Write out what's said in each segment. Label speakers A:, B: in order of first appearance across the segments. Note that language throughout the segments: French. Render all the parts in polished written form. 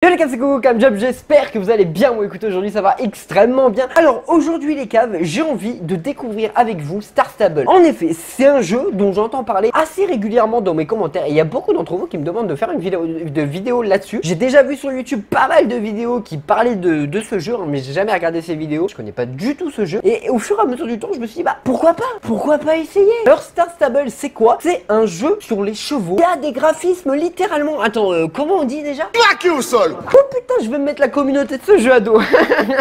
A: Salut les caves, c'est Coco comme Job, j'espère que vous allez bien. Moi écoutez, aujourd'hui ça va extrêmement bien. Alors aujourd'hui les caves, j'ai envie de découvrir avec vous Star Stable. En effet, c'est un jeu dont j'entends parler assez régulièrement dans mes commentaires et il y a beaucoup d'entre vous qui me demandent de faire une vidéo là-dessus. J'ai déjà vu sur YouTube pas mal de vidéos qui parlaient de ce jeu, hein, mais j'ai jamais regardé ces vidéos. Je connais pas du tout ce jeu et au fur et à mesure du temps, je me suis dit bah pourquoi pas essayer. Alors Star Stable, c'est quoi? C'est un jeu sur les chevaux. Il y a des graphismes littéralement. Attends, comment on dit déjà?
B: Plaqué au sol.
A: Oh putain, je vais me mettre la communauté de ce jeu à dos.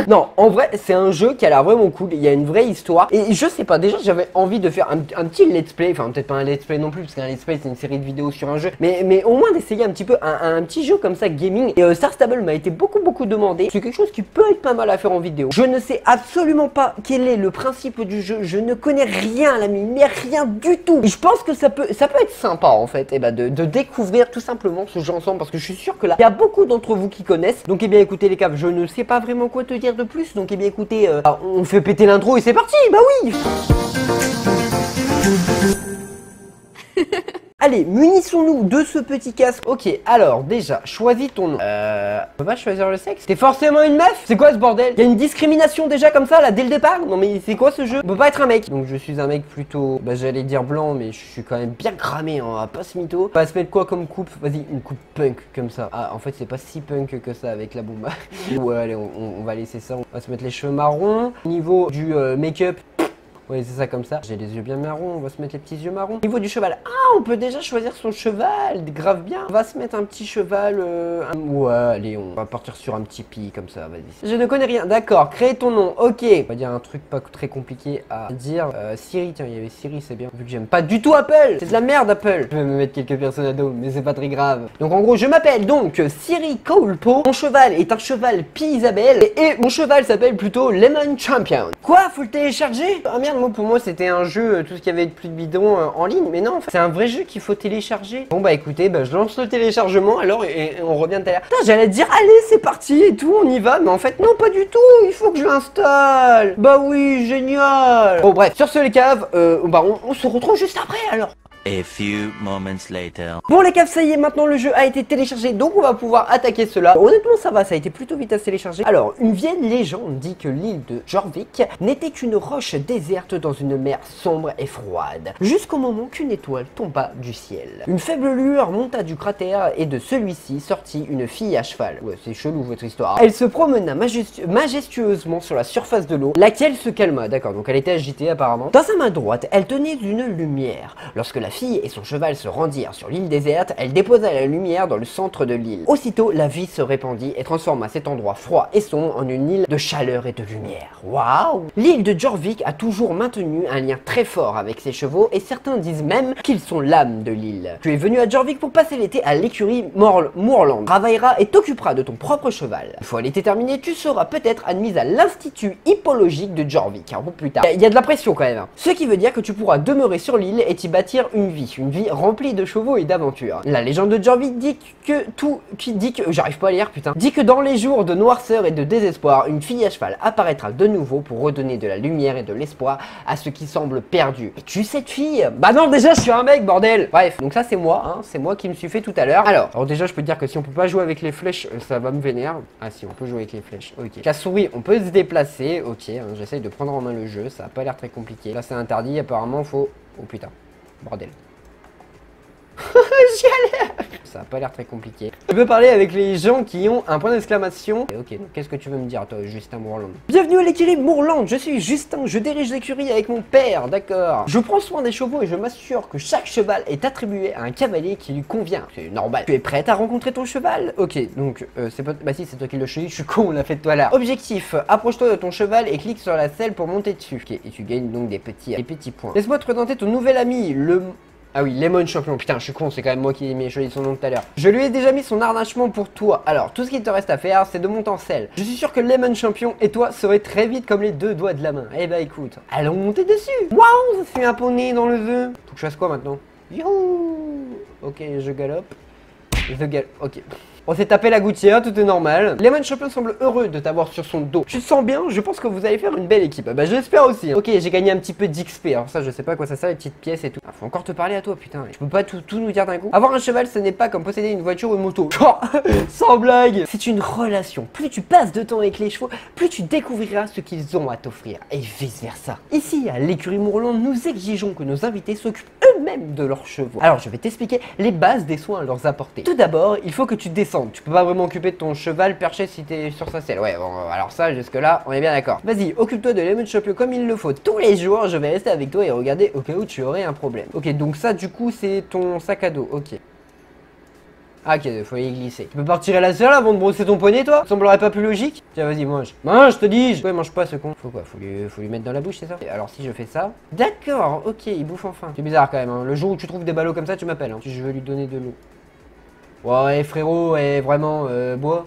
A: Non, en vrai, c'est un jeu qui a l'air vraiment cool. Il y a une vraie histoire. Et je sais pas, déjà, j'avais envie de faire un petit let's play. Enfin, peut-être pas un let's play non plus, parce qu'un let's play, c'est une série de vidéos sur un jeu. Mais au moins d'essayer un petit peu un petit jeu comme ça, gaming. Et Star Stable m'a été beaucoup demandé. C'est quelque chose qui peut être pas mal à faire en vidéo. Je ne sais absolument pas quel est le principe du jeu. Je ne connais rien, l'ami, mais rien du tout. Et je pense que ça peut être sympa, en fait, et bah, de découvrir tout simplement ce jeu ensemble. Parce que je suis sûr que là, il y a beaucoup d'entre vous qui connaissent. Donc, eh bien, écoutez, les caves, je ne sais pas vraiment quoi te dire de plus. Donc, eh bien, écoutez, on fait péter l'intro et c'est parti. Bah oui. Allez, munissons-nous de ce petit casque. Ok, alors déjà, choisis ton nom. On peut pas choisir le sexe? T'es forcément une meuf? C'est quoi ce bordel? Y a une discrimination déjà comme ça là dès le départ? Non mais c'est quoi ce jeu? On peut pas être un mec. Donc je suis un mec plutôt, bah j'allais dire blanc, mais je suis quand même bien cramé, hein, on va pas se mytho. On va se mettre quoi comme coupe? Vas-y, une coupe punk comme ça. Ah, en fait c'est pas si punk que ça avec la bombe. Ouais, allez, on va laisser ça. On va se mettre les cheveux marrons. Niveau du make-up. Oui, c'est ça comme ça. J'ai les yeux bien marrons, on va se mettre les petits yeux marrons. Niveau du cheval, ah, on peut déjà choisir son cheval, grave bien. On va se mettre un petit cheval, ouais, allez, on va partir sur un petit pi comme ça, vas-y. Je ne connais rien, d'accord, créer ton nom, ok. On va dire un truc pas très compliqué à dire. Siri, tiens, il y avait Siri, c'est bien. Vu que j'aime pas du tout Apple, c'est de la merde Apple. Je vais me mettre quelques personnes à dos, mais c'est pas très grave. Donc en gros, je m'appelle donc Siri Colepo. Mon cheval est un cheval Pi Isabelle et mon cheval s'appelle plutôt Lemon Champion. Quoi, faut le télécharger? Ah merde. Moi, pour moi c'était un jeu, tout ce qu'il y avait de plus de bidon en ligne, mais non, c'est un vrai jeu qu'il faut télécharger. Bon bah écoutez, bah, je lance le téléchargement alors et on revient tout à l'heure. Putain, j'allais dire allez c'est parti et tout, on y va, mais en fait non pas du tout, il faut que je l'installe. Bah oui, génial. Bon bref, sur ce les caves, bah on se retrouve juste après alors.
C: A few moments later.
A: Bon les caves, ça y est, maintenant le jeu a été téléchargé, donc on va pouvoir attaquer cela. Honnêtement ça va, ça a été plutôt vite à télécharger. Alors, une vieille légende dit que l'île de Jorvik n'était qu'une roche déserte dans une mer sombre et froide, jusqu'au moment qu'une étoile tomba du ciel. Une faible lueur monta du cratère et de celui-ci sortit une fille à cheval. Ouais, c'est chelou votre histoire. Elle se promena majestueusement sur la surface de l'eau, laquelle se calma, d'accord, donc elle était agitée apparemment. Dans sa main droite, elle tenait une lumière. Lorsque la fille et son cheval se rendirent sur l'île déserte, elle déposa la lumière dans le centre de l'île. Aussitôt, la vie se répandit et transforma cet endroit froid et sombre en une île de chaleur et de lumière. Waouh! L'île de Jorvik a toujours maintenu un lien très fort avec ses chevaux et certains disent même qu'ils sont l'âme de l'île. Tu es venu à Jorvik pour passer l'été à l'écurie Moorland. Travailleras et t'occuperas de ton propre cheval. Une fois l'été terminé, tu seras peut-être admise à l'institut hippologique de Jorvik. Un peu plus tard. Il y a de la pression quand même. Ce qui veut dire que tu pourras demeurer sur l'île et t'y bâtir une vie remplie de chevaux et d'aventures. La légende de Jorvik dit que j'arrive pas à lire putain, dit que dans les jours de noirceur et de désespoir, une fille à cheval apparaîtra de nouveau pour redonner de la lumière et de l'espoir à ce qui semble perdu. Et tu cette fille? Bah non, déjà je suis un mec bordel. Bref, donc ça c'est moi, hein, c'est moi qui me suis fait tout à l'heure. Alors déjà je peux te dire que si on peut pas jouer avec les flèches, ça va me vénère. Ah si, on peut jouer avec les flèches, ok. La souris, on peut se déplacer, ok, hein, j'essaye de prendre en main le jeu, ça a pas l'air très compliqué. Là c'est interdit, apparemment faut... Oh putain. Bordel. J'y allais. Ça a pas l'air très compliqué. Je peux parler avec les gens qui ont un point d'exclamation. Ok, donc qu'est-ce que tu veux me dire toi, Justin Moorland? Bienvenue à l'écurie Moorland, je suis Justin, je dirige l'écurie avec mon père, d'accord. Je prends soin des chevaux et je m'assure que chaque cheval est attribué à un cavalier qui lui convient. C'est normal. Tu es prête à rencontrer ton cheval? Ok, donc c'est pas... Bah si, c'est toi qui le choisis, je suis con, on l'a fait tout à l'heure. Objectif, approche-toi de ton cheval et clique sur la selle pour monter dessus. Ok, et tu gagnes donc des petits points. Laisse-moi te présenter ton nouvel ami, le... Ah oui, Lemon Champion, putain je suis con, c'est quand même moi qui ai choisi son nom tout à l'heure. Je lui ai déjà mis son harnachement pour toi. Alors, tout ce qu'il te reste à faire, c'est de monter en selle. Je suis sûr que Lemon Champion et toi serez très vite comme les deux doigts de la main. Eh bah écoute, allons monter dessus. Waouh, ça fait un poney dans le vœu. Faut que je fasse quoi maintenant? Youhou. Ok, je galope. Ok. On s'est tapé la gouttière, tout est normal. Lemon Champion semble heureux de t'avoir sur son dos. Tu te sens bien? Je pense que vous allez faire une belle équipe. Bah j'espère aussi. Ok, j'ai gagné un petit peu d'XP. Alors ça, je sais pas à quoi ça sert, les petites pièces et tout. Ah, faut encore te parler à toi, putain. Je peux pas tout nous dire d'un coup. Avoir un cheval, ce n'est pas comme posséder une voiture ou une moto. Sans blague. C'est une relation. Plus tu passes de temps avec les chevaux, plus tu découvriras ce qu'ils ont à t'offrir. Et vice versa. Ici, à l'écurie Mourlande, nous exigeons que nos invités s'occupent eux-mêmes de leurs chevaux. Alors je vais t'expliquer les bases des soins à leur apporter. Tout d'abord, il faut que tu descendes. Tu peux pas vraiment occuper de ton cheval perché si t'es sur sa selle. Ouais, bon, alors ça, jusque là, on est bien d'accord. Vas-y, occupe-toi de Lemon Champion comme il le faut. Tous les jours, je vais rester avec toi et regarder au cas où tu aurais un problème. Ok, donc ça, du coup, c'est ton sac à dos. Ok. Ah, ok, faut y glisser. Tu peux pas retirer la selle avant de brosser ton poney, toi? Ça semblerait pas plus logique? Tiens, vas-y, mange. Mange, je te dis! Ouais, mange pas ce con. Faut quoi? Faut lui mettre dans la bouche, c'est ça? Et alors, si je fais ça. D'accord, ok, il bouffe enfin. C'est bizarre quand même, hein. Le jour où tu trouves des ballots comme ça, tu m'appelles, hein. Si je veux lui donner de l'eau. Ouais, frérot, vraiment, bois.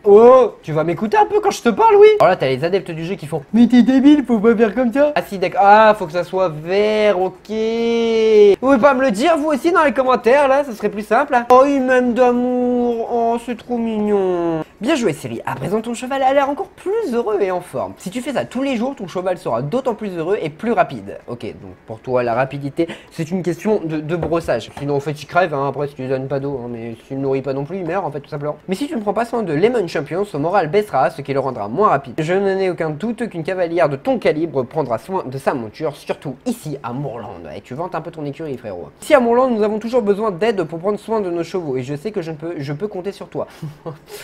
A: Oh, tu vas m'écouter un peu quand je te parle, oui? Alors là, t'as les adeptes du jeu qui font mais t'es débile, faut pas faire comme ça. Ah si, d'accord. Ah, faut que ça soit vert, ok. Vous pouvez pas me le dire, vous aussi, dans les commentaires, là? Ça serait plus simple, là. Oh, il m'aime d'amour. Oh, c'est trop mignon. Bien joué, Siri. À présent, ton cheval a l'air encore plus heureux et en forme. Si tu fais ça tous les jours, ton cheval sera d'autant plus heureux et plus rapide. Ok, donc pour toi, la rapidité, c'est une question de brossage. Sinon, en fait, il crève, hein, après, si tu lui donnes pas d'eau. Hein, mais si tu le nourris pas non plus, il meurt, en fait, tout simplement. Mais si tu ne prends pas soin de Lemon Champion, son moral baissera, ce qui le rendra moins rapide. Je n'en ai aucun doute qu'une cavalière de ton calibre prendra soin de sa monture, surtout ici à Mourlande. Et tu vantes un peu ton écurie, frérot. Ici à Mourlande, nous avons toujours besoin d'aide pour prendre soin de nos chevaux. Et je sais que je peux compter sur toi.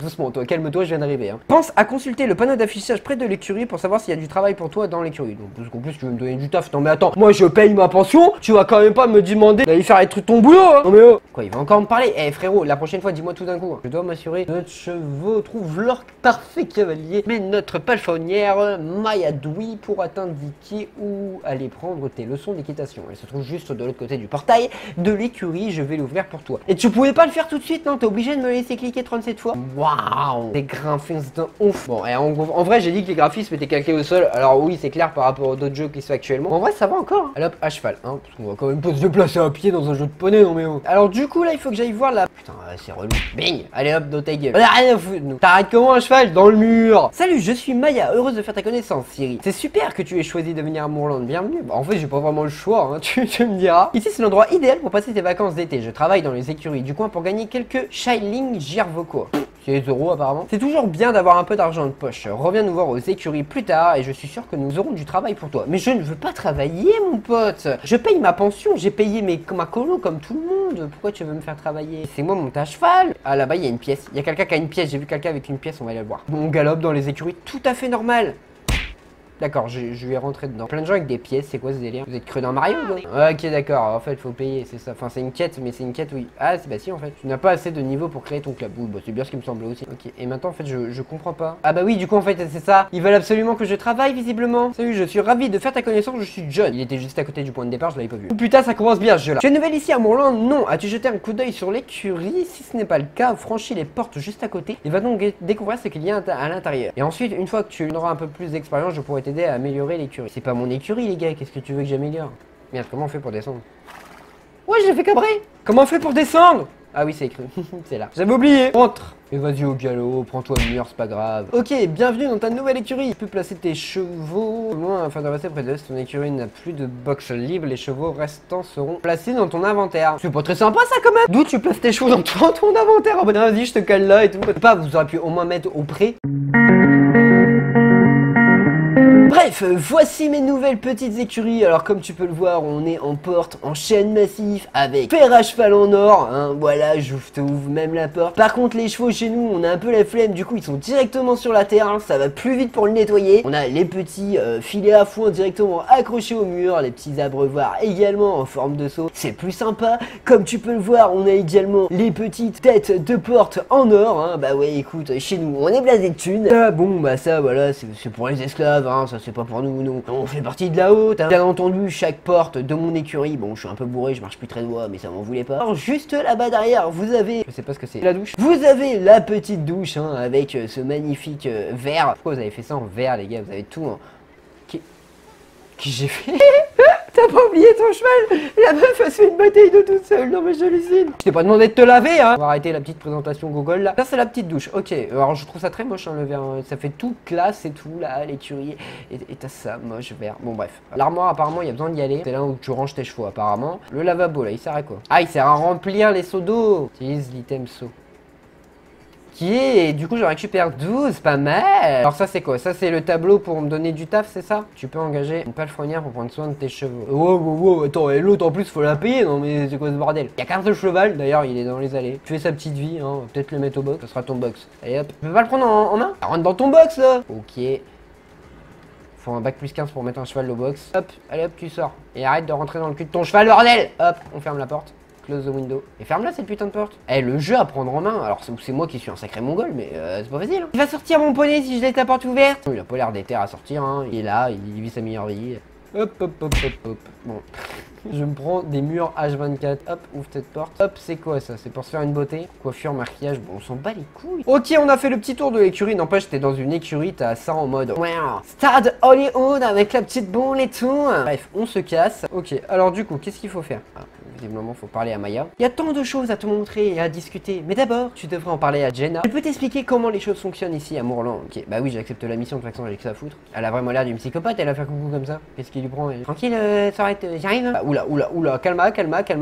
A: Doucement, toi, calme-toi, je viens d'arriver. Hein. Pense à consulter le panneau d'affichage près de l'écurie pour savoir s'il y a du travail pour toi dans l'écurie. Donc, parce qu'en plus, tu veux me donner du taf. Non, mais attends, moi je paye ma pension, tu vas quand même pas me demander d'aller faire les trucs ton boulot. Hein. Non, mais oh. Quoi, il va encore me parler? Eh, frérot, la prochaine fois, dis-moi tout d'un coup. Hein. Je dois m'assurer que notre chevaux trouve leur parfait cavalier, mais notre palefrenière Mayadoui pourra t'indiquer où aller prendre tes leçons d'équitation. Elle se trouve juste de l'autre côté du portail de l'écurie, je vais l'ouvrir pour toi. Et tu pouvais pas le faire tout de suite, non? T'es obligé de me laisser cliquer 37 fois? Waouh! Des graphismes d'un ouf! Bon, et en vrai, j'ai dit que les graphismes étaient calqués au sol, alors oui, c'est clair par rapport aux d'autres jeux qui se font actuellement. En vrai, ça va encore. Hein. Allez hop, à cheval, hein, parce qu'on va quand même pas se déplacer à pied dans un jeu de poney, non mais oh. Alors du coup, là, il faut que j'aille voir la... Putain, c'est relou. Bing! Allez hop, dans ta gueule. Rien à foutre, nous. T'arrêtes comment un cheval? Dans le mur. Salut, je suis Maya, heureuse de faire ta connaissance, Siri. C'est super que tu aies choisi de venir à Mourlande, bienvenue. Bah, en fait, j'ai pas vraiment le choix, hein. tu me diras. Ici, c'est l'endroit idéal pour passer tes vacances d'été. Je travaille dans les écuries du coin pour gagner quelques shilling girvocaux. C'est les euros apparemment. C'est toujours bien d'avoir un peu d'argent de poche. Reviens nous voir aux écuries plus tard et je suis sûr que nous aurons du travail pour toi. Mais je ne veux pas travailler, mon pote. Je paye ma pension, j'ai payé ma colo comme tout le monde. Pourquoi tu veux me faire travailler? C'est moi mon cheval. Ah là-bas, il y a une pièce. Il y a quelqu'un qui a une pièce. J'ai vu quelqu'un avec une pièce, on va aller le voir. On galope dans les écuries, tout à fait normal. D'accord, je vais rentrer dedans. Plein de gens avec des pièces, c'est quoi ce délire? Vous êtes cru dans Mario ou ok, d'accord, en fait, faut payer, c'est ça. Enfin, c'est une quête, mais c'est une quête, oui. Ah, c'est bah si, en fait. Tu n'as pas assez de niveau pour créer ton club. Oui, bah c'est bien ce qui me semblait aussi. Ok, et maintenant, en fait, je comprends pas. Ah bah oui, du coup, en fait, c'est ça. Ils veulent absolument que je travaille, visiblement. Salut, je suis ravi de faire ta connaissance, je suis John. Il était juste à côté du point de départ, je l'avais pas vu. Oh putain, ça commence bien ce jeu là. Tu es nouvelle ici à Mourlande? Non. As-tu jeté un coup d'œil sur l'écurie? Si ce n'est pas le cas, franchis les portes juste à côté et va donc découvrir ce qu'il y a à l'intérieur. Et ensuite, une fois que tu auras un peu plus d'expérience, je pourrai t'aider à améliorer l'écurie. C'est pas mon écurie, les gars, qu'est-ce que tu veux que j'améliore? Merde, comment on fait pour descendre? Ouais, je l'ai fait cabrer. Comment on fait pour descendre? Ah oui, c'est écrit. C'est là. J'avais oublié. Entre. Et vas-y au galop, prends-toi le mur, c'est pas grave. Ok, bienvenue dans ta nouvelle écurie. Tu peux placer tes chevaux. Au moins, afin de rester près de ton écurie n'a plus de box libre. Les chevaux restants seront placés dans ton inventaire. C'est pas très sympa ça quand même. D'où tu places tes chevaux dans ton inventaire? Oh bah vas-y, je te cale là et tout. Pas, vous auriez pu au moins mettre au pré. Bref, voici mes nouvelles petites écuries. Alors comme tu peux le voir, on est en porte, en chêne massif, avec fer à cheval en or, hein. Voilà, je te ouvre même la porte. Par contre les chevaux chez nous, on a un peu la flemme, du coup ils sont directement sur la terre, hein. Ça va plus vite pour le nettoyer. On a les petits filets à foin directement accrochés au mur, les petits abreuvoirs également en forme de seau, c'est plus sympa. Comme tu peux le voir, on a également les petites têtes de porte en or, hein. Bah ouais, écoute, chez nous, on est blasé de thunes. Ah bon, bah ça, voilà, c'est pour les esclaves, hein. Ça c'est pas pour nous, non. On fait partie de la haute, hein. Bien entendu, chaque porte de mon écurie, bon, je suis un peu bourré, je marche plus très droit, mais ça m'en voulait pas. Alors, juste là-bas derrière, vous avez, je sais pas ce que c'est, la douche. Vous avez la petite douche, hein, avec ce magnifique verre. Pourquoi vous avez fait ça en verre, les gars? Vous avez tout en... Qui j'ai fait? T'as pas oublié ton cheval? La meuf elle se fait une bouteille d'eau toute seule. Non mais j'hallucine. Je t'ai pas demandé de te laver hein. On va arrêter la petite présentation Google là. Ça c'est la petite douche. Ok. Alors je trouve ça très moche hein, le verre. Ça fait tout classe et tout là, l'écurie. Et t'as ça moche vert. Bon bref. L'armoire apparemment il y a besoin d'y aller. C'est là où tu ranges tes chevaux apparemment. Le lavabo là il sert à quoi? Ah il sert à remplir les seaux d'eau. Utilise l'item seau. Et du coup je récupère 12, pas mal. Alors ça c'est quoi? Ça c'est le tableau pour me donner du taf, c'est ça? Tu peux engager une palefrenière pour prendre soin de tes chevaux. Wow, attends, et l'autre en plus faut la payer, non mais c'est quoi ce bordel? Il y a qu'un seul cheval, d'ailleurs il est dans les allées. Tu fais sa petite vie, hein, peut-être le mettre au box, ça sera ton box. Allez hop, tu peux pas le prendre en main? Rentre dans ton box là. Ok. Faut un bac plus 15 pour mettre un cheval au box. Hop, allez hop, tu sors. Et arrête de rentrer dans le cul de ton cheval, bordel. Hop, on ferme la porte. Close the window. Et ferme-la cette putain de porte. Eh, le jeu à prendre en main. Alors c'est moi qui suis un sacré mongol, mais c'est pas facile. Hein. Il va sortir mon poney si je laisse la porte ouverte. Il a pas l'air d'éther à sortir, hein. Il est là, il vit sa meilleure vie. Hop. Bon. Je me prends des murs H24. Hop, ouvre cette porte. Hop, c'est quoi ça? C'est pour se faire une beauté? Coiffure, maquillage, bon, on s'en bat les couilles. Ok, on a fait le petit tour de l'écurie. N'empêche, t'es dans une écurie, t'as ça en mode wow, Stade Hollywood avec la petite boule et tout. Bref, on se casse. Ok, alors du coup, qu'est-ce qu'il faut faire? Visiblement, faut parler à Maya. Il y a tant de choses à te montrer et à discuter. Mais d'abord, tu devrais en parler à Jenna. Elle peut t'expliquer comment les choses fonctionnent ici à Moorland. Ok, bah oui, j'accepte la mission. De toute façon, j'ai que ça à foutre. Elle a vraiment l'air d'une psychopathe. Elle va faire coucou comme ça. Qu'est-ce qu'il lui prend elle? Tranquille, s'arrête, j'arrive. Bah, oula, calma.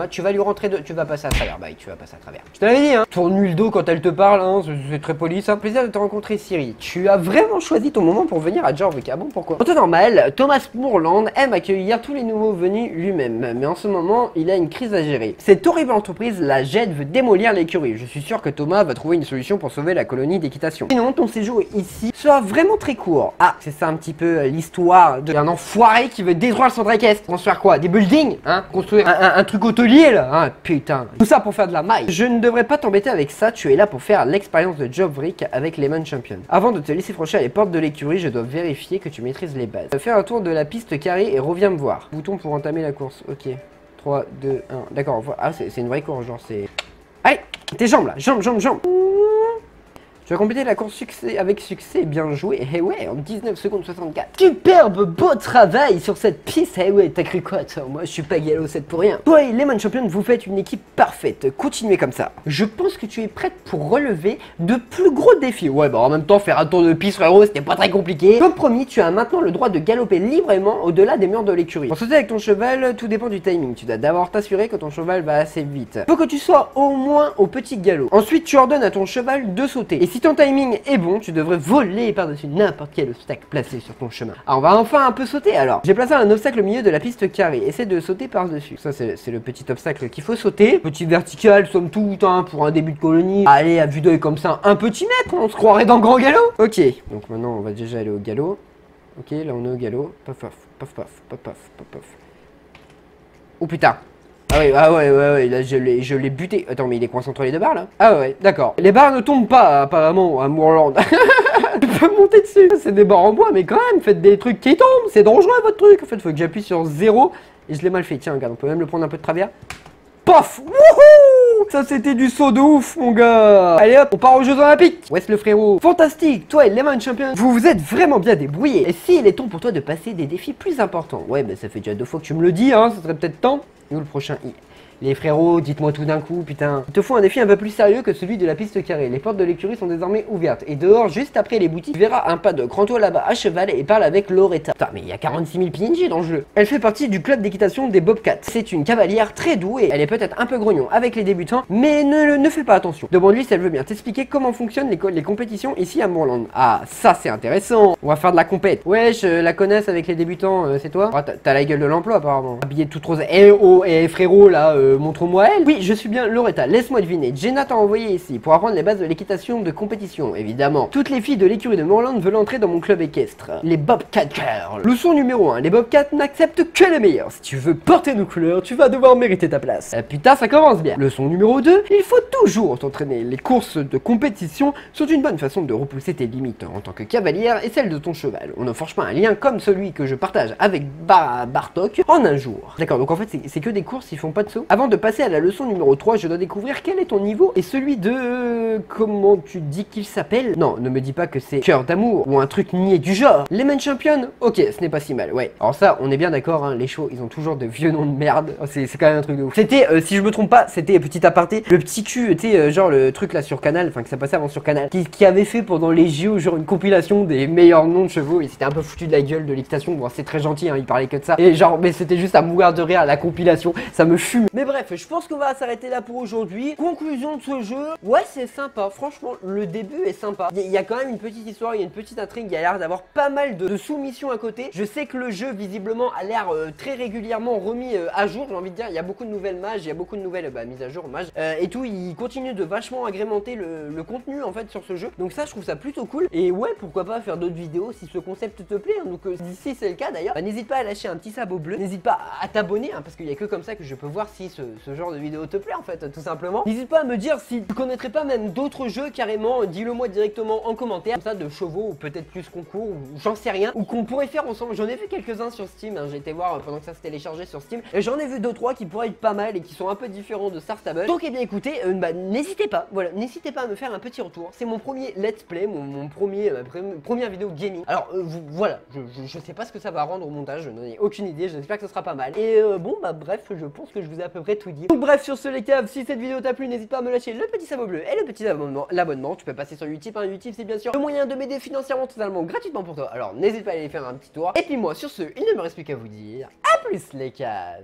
A: Tu vas lui rentrer de. Tu vas passer à travers. Bah, tu vas passer à travers. Je te l'avais dit, hein. Tourne-lui le dos quand elle te parle, hein. C'est très poli. C'est un plaisir de te rencontrer, Siri. Tu as vraiment choisi ton moment pour venir à Jorvik. Ah bon, pourquoi? En temps normal, Thomas Moorland aime accueillir tous les nouveaux venus lui-même. Mais en ce moment, il a une crise à gérer. Cette horrible entreprise, la Jed, veut démolir l'écurie. Je suis sûr que Thomas va trouver une solution pour sauver la colonie d'équitation. Sinon, ton séjour ici sera vraiment très court. Ah, c'est ça un petit peu l'histoire d'un enfoiré qui veut détruire le centre équestre. Construire quoi? Des buildings? Hein? Construire un truc hôtelier là? Hein? Putain. Tout ça pour faire de la maille. Je ne devrais pas t'embêter avec ça. Tu es là pour faire l'expérience de Jorvik avec Lemon Champion. Avant de te laisser franchir les portes de l'écurie, je dois vérifier que tu maîtrises les bases. Fais un tour de la piste carrée et reviens me voir. Bouton pour entamer la course. Ok. 3, 2, 1. D'accord, ah, c'est une vraie course, genre c'est... Allez, tes jambes là, jambes. Tu as complété la course avec succès, bien joué. Eh ouais, en 19 secondes 64. Superbe, beau travail sur cette piste. Eh ouais, t'as cru quoi toi? Moi je suis pas Gallo 7 pour rien. Toi et Lemon Champion, vous faites une équipe parfaite. Continuez comme ça. Je pense que tu es prête pour relever de plus gros défis. Ouais, bah en même temps, faire un tour de piste frérot, c'était pas très compliqué. Comme promis, tu as maintenant le droit de galoper librement au-delà des murs de l'écurie. Pour sauter avec ton cheval, tout dépend du timing. Tu dois d'abord t'assurer que ton cheval va assez vite. Faut que tu sois au moins au petit galop. Ensuite, tu ordonnes à ton cheval de sauter. Et si ton timing est bon, tu devrais voler par-dessus n'importe quel obstacle placé sur ton chemin. Alors on va enfin un peu sauter alors. J'ai placé un obstacle au milieu de la piste carrée. Essaie de sauter par-dessus. Ça c'est le petit obstacle qu'il faut sauter. Petit vertical, somme toute, hein, pour un début de colonie. Allez, à vue d'œil comme ça, un petit mètre, on se croirait dans le grand galop. Ok, donc maintenant on va déjà aller au galop. Ok, là on est au galop. Paf paf, paf paf, paf paf, paf paf. Oh putain. Ah ouais, là je l'ai buté. Attends, mais il est coincé entre les deux barres là? Ah ouais, d'accord. Les barres ne tombent pas apparemment à Moorland. Tu peux monter dessus. C'est des barres en bois, mais quand même, faites des trucs qui tombent. C'est dangereux votre truc. En fait, faut que j'appuie sur 0 et je l'ai mal fait. Tiens, regarde, on peut même le prendre un peu de travers. Pof! Wouhou! Ça c'était du saut de ouf mon gars! Allez hop, on part aux Jeux Olympiques! Ouais c'est le frérot! Fantastique! Toi et Lemon Champion, vous vous êtes vraiment bien débrouillés! Et si il est temps pour toi de passer des défis plus importants? Ouais bah ça fait déjà 2 fois que tu me le dis hein, ça serait peut-être temps. Et où le prochain I? Les frérots, dites-moi tout d'un coup, putain. Il te faut un défi un peu plus sérieux que celui de la piste carrée. Les portes de l'écurie sont désormais ouvertes. Et dehors, juste après les boutiques, tu verras un paddock. Rends-toi là-bas à cheval et parle avec Loretta. Putain, mais il y a 46 000 PNJ dans le jeu. Elle fait partie du club d'équitation des Bobcats. C'est une cavalière très douée. Elle est peut-être un peu grognon avec les débutants, mais ne fais pas attention. Demande-lui si elle veut bien t'expliquer comment fonctionnent les compétitions ici à Moorland. Ah, ça c'est intéressant. On va faire de la compète. Ouais, je la connaisse avec les débutants, c'est toi? Ah, t'as la gueule de l'emploi apparemment. Habillé toute rose. Eh oh, frérot là, montre-moi elle. Oui, je suis bien Loretta, laisse-moi deviner. Jenna t'a envoyé ici pour apprendre les bases de l'équitation de compétition, évidemment. Toutes les filles de l'écurie de Moorland veulent entrer dans mon club équestre. Les Bobcat Girls. Leçon numéro 1, les Bobcats n'acceptent que les meilleurs. Si tu veux porter nos couleurs, tu vas devoir mériter ta place. Putain, ça commence bien. Leçon numéro 2, il faut toujours t'entraîner. Les courses de compétition sont une bonne façon de repousser tes limites en tant que cavalière et celle de ton cheval. On ne forge pas un lien comme celui que je partage avec Bartok en un jour. D'accord, donc en fait c'est que des courses, ils font pas de saut. Avant de passer à la leçon numéro 3, je dois découvrir quel est ton niveau et celui de... Comment tu dis qu'il s'appelle? Non, ne me dis pas que c'est Cœur d'amour ou un truc niais du genre. Lemon Champion? Ok, ce n'est pas si mal, ouais. Alors ça, on est bien d'accord, hein, les shows, ils ont toujours de vieux noms de merde. C'est quand même un truc de ouf. C'était, si je me trompe pas, c'était, petit aparté, le petit cul, tu sais, genre le truc là sur Canal, enfin que ça passait avant sur Canal, qui avait fait pendant les JO, genre une compilation des meilleurs noms de chevaux, et c'était un peu foutu de la gueule de l'équitation. Bon, c'est très gentil, hein, il parlait que de ça. Et genre, mais c'était juste à mourir de rire à la compilation, ça me fume. Mais bref, je pense qu'on va s'arrêter là pour aujourd'hui. Conclusion de ce jeu, ouais, c'est sympa, franchement, le début est sympa. Il y a quand même une petite histoire, il y a une petite intrigue, il y a l'air d'avoir pas mal de sous-missions à côté. Je sais que le jeu, visiblement, a l'air très régulièrement remis à jour, j'ai envie de dire. Il y a beaucoup de nouvelles mages, il y a beaucoup de nouvelles mises à jour mages et tout. Il continue de vachement agrémenter le contenu en fait sur ce jeu. Donc ça, je trouve ça plutôt cool. Et ouais, pourquoi pas faire d'autres vidéos si ce concept te plaît. Hein. Donc si c'est le cas d'ailleurs, n'hésite pas à lâcher un petit sabot bleu. N'hésite pas à t'abonner hein, parce qu'il y a que comme ça que je peux voir si ce genre de vidéo te plaît en fait, tout simplement. N'hésite pas à me dire si tu connaîtrais pas même d'autres jeux carrément. Dis-le moi directement en commentaire. Comme ça, de chevaux ou peut-être plus concours ou j'en sais rien. Ou qu'on pourrait faire ensemble. J'en ai vu quelques-uns sur Steam. Hein. J'ai été voir pendant que ça se téléchargeait sur Steam. Et j'en ai vu 2-3 qui pourraient être pas mal et qui sont un peu différents de Star Stable. Donc, eh bien, écoutez, n'hésitez pas, voilà, n'hésitez pas à me faire un petit retour. C'est mon premier let's play, mon première vidéo gaming. Alors, voilà, je sais pas ce que ça va rendre au montage, je n'en ai aucune idée, j'espère que ce sera pas mal. Et bon, bah, bref, je pense que je vous ai à peu près tout dit. Donc, bref, sur ce, les caves, si cette vidéo t'a plu, n'hésite pas à me lâcher le petit sabot bleu et le petit l'abonnement. Tu peux passer sur YouTube, hein, YouTube, c'est bien sûr le moyen de m'aider financièrement, totalement gratuitement pour toi. Alors, n'hésite pas à aller faire un petit tour. Et puis, moi, sur ce, il ne me reste plus qu'à vous dire à plus, les caves.